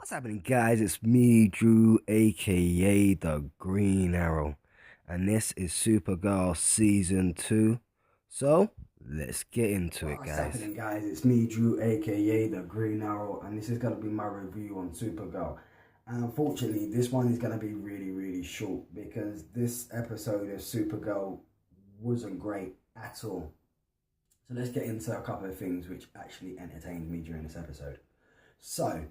What's happening, guys? It's me, Drew, aka the Green Arrow, and this is Supergirl Season 2. So, let's get into it, What's guys. happening, guys? It's me, Drew, aka the Green Arrow, and this is going to be my review on Supergirl. And unfortunately, this one is going to be really, really short because this episode of Supergirl wasn't great at all. So let's get into a couple of things which actually entertained me during this episode. So,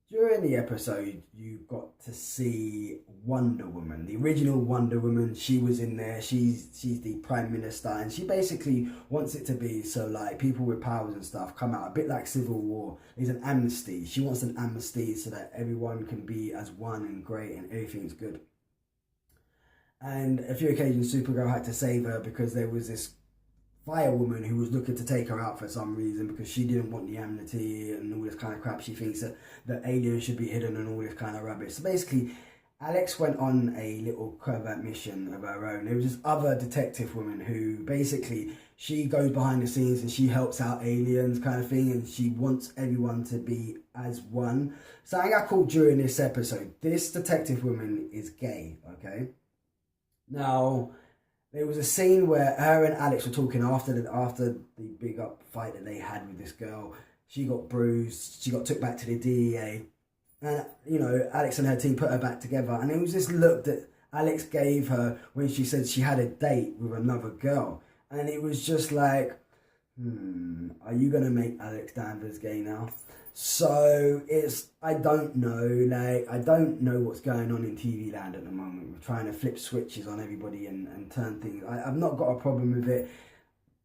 during the episode, you got to see Wonder Woman, the original Wonder Woman. She was in there. She's the Prime Minister, and she basically wants it to be so like people with powers and stuff come out a bit like Civil War. There's an amnesty. She wants an amnesty so that everyone can be as one and great and everything's good. And a few occasions, Supergirl had to save her because there was this firewoman who was looking to take her out for some reason because she didn't want the amnesty and all this kind of crap. She thinks that aliens should be hidden and all this kind of rubbish. So basically, Alex went on a little covert mission of her own. There was this other detective woman who basically, she goes behind the scenes and she helps out aliens kind of thing, and she wants everyone to be as one. So I got called during this episode. This detective woman is gay, okay? Now, there was a scene where her and Alex were talking after the big up fight that they had with this girl. She got bruised. She got took back to the DEA. And, you know, Alex and her team put her back together. And it was this look that Alex gave her when she said she had a date with another girl. And it was just like, are you going to make Alex Danvers gay now? So I don't know what's going on in TV land at the moment. We're trying to flip switches on everybody and turn things. I've not got a problem with it,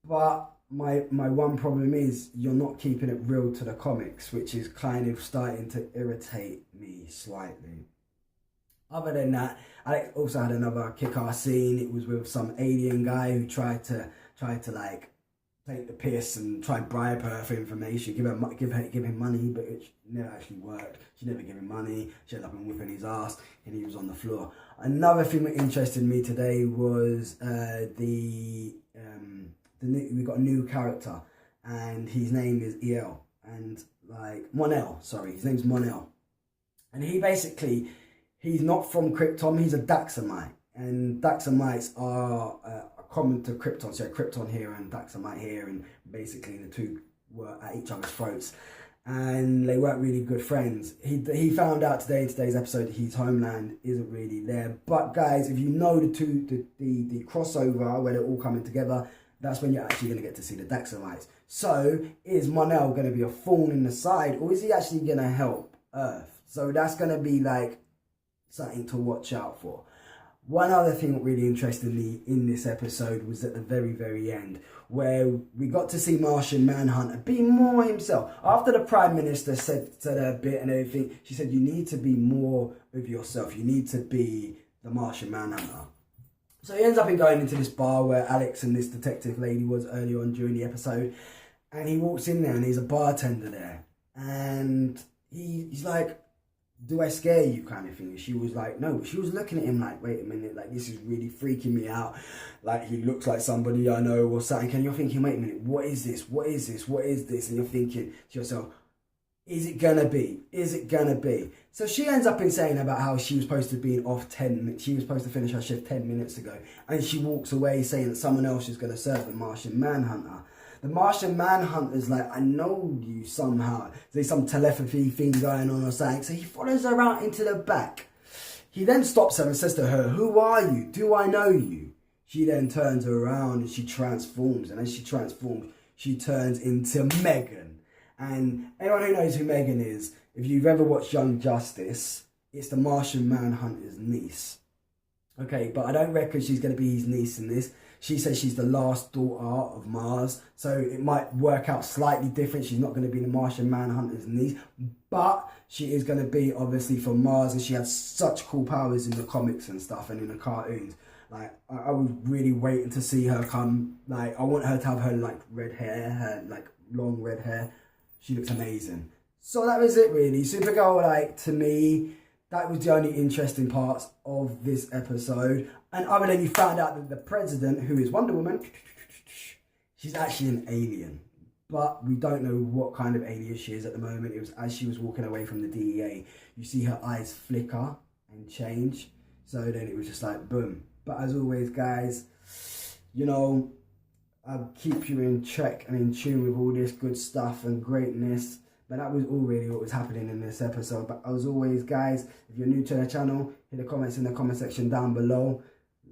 but my one problem is you're not keeping it real to the comics, which is kind of starting to irritate me slightly. Other than that, Alex also had another kick-ass scene. It was with some alien guy who tried to like take the piss and try and bribe her for information, give him money, but it never actually worked. She never gave him money. She ended up whipping his ass, and he was on the floor. Another thing that interested me today was we got a new character, and his name is El, and like Mon-El. Sorry, his name's Mon-El, and he's not from Krypton. He's a Daxamite, and Daxamites are common to Krypton. So Krypton here and Daxamite here, and basically the two were at each other's throats, and they weren't really good friends. He found out today in today's episode his homeland isn't really there. But guys, if you know the crossover where they're all coming together, that's when you're actually going to get to see the Daxamites. So is Mon-El going to be a thorn in the side, or is he actually going to help Earth? So that's going to be like something to watch out for. One other thing that really interested me in this episode was at the very, very end, where we got to see Martian Manhunter be more himself. After the Prime Minister said her bit and everything, she said, you need to be more of yourself. You need to be the Martian Manhunter. So he ends up going into this bar where Alex and this detective lady was earlier on during the episode. And he walks in there and there's a bartender there. And he's like, do I scare you kind of thing? She was like, no. She was looking at him like, wait a minute, like this is really freaking me out. Like he looks like somebody I know or something. And you're thinking, wait a minute, what is this? What is this? What is this? And you're thinking to yourself, is it gonna be? Is it gonna be? So she ends up in saying about how she was supposed to be off 10 minutes. She was supposed to finish her shift 10 minutes ago. And she walks away saying that someone else is gonna serve the Martian Manhunter. The Martian Manhunter's like, I know you somehow. There's some telepathy thing going on or something. So he follows her out into the back. He then stops her and says to her, who are you? Do I know you? She then turns around and she transforms. And as she transforms, she turns into Megan. And anyone who knows who Megan is, if you've ever watched Young Justice, it's the Martian Manhunter's niece. Okay, but I don't reckon she's going to be his niece in this. She says she's the last daughter of Mars, so it might work out slightly different. She's not going to be the Martian Manhunter's niece, but she is going to be obviously from Mars, and she has such cool powers in the comics and stuff and in the cartoons. Like, I was really waiting to see her come. Like, I want her to have her, like, red hair, her, like, long red hair. She looks amazing. So that was it, really. Supergirl, like, to me, that was the only interesting parts of this episode. And other than you found out that the president, who is Wonder Woman, she's actually an alien. but we don't know what kind of alien she is at the moment. It was as she was walking away from the DEA, you see her eyes flicker and change. So then it was just like, boom. But as always, guys, you know, I'll keep you in check and in tune with all this good stuff and greatness. But that was all really what was happening in this episode. But as always, guys, if you're new to the channel, hit the comments in the comment section down below.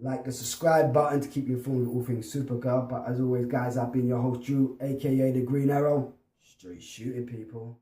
Like the subscribe button to keep you informed with all things Supergirl. But as always, guys, I've been your host, Drew, aka The Green Arrow. Straight shooting, people.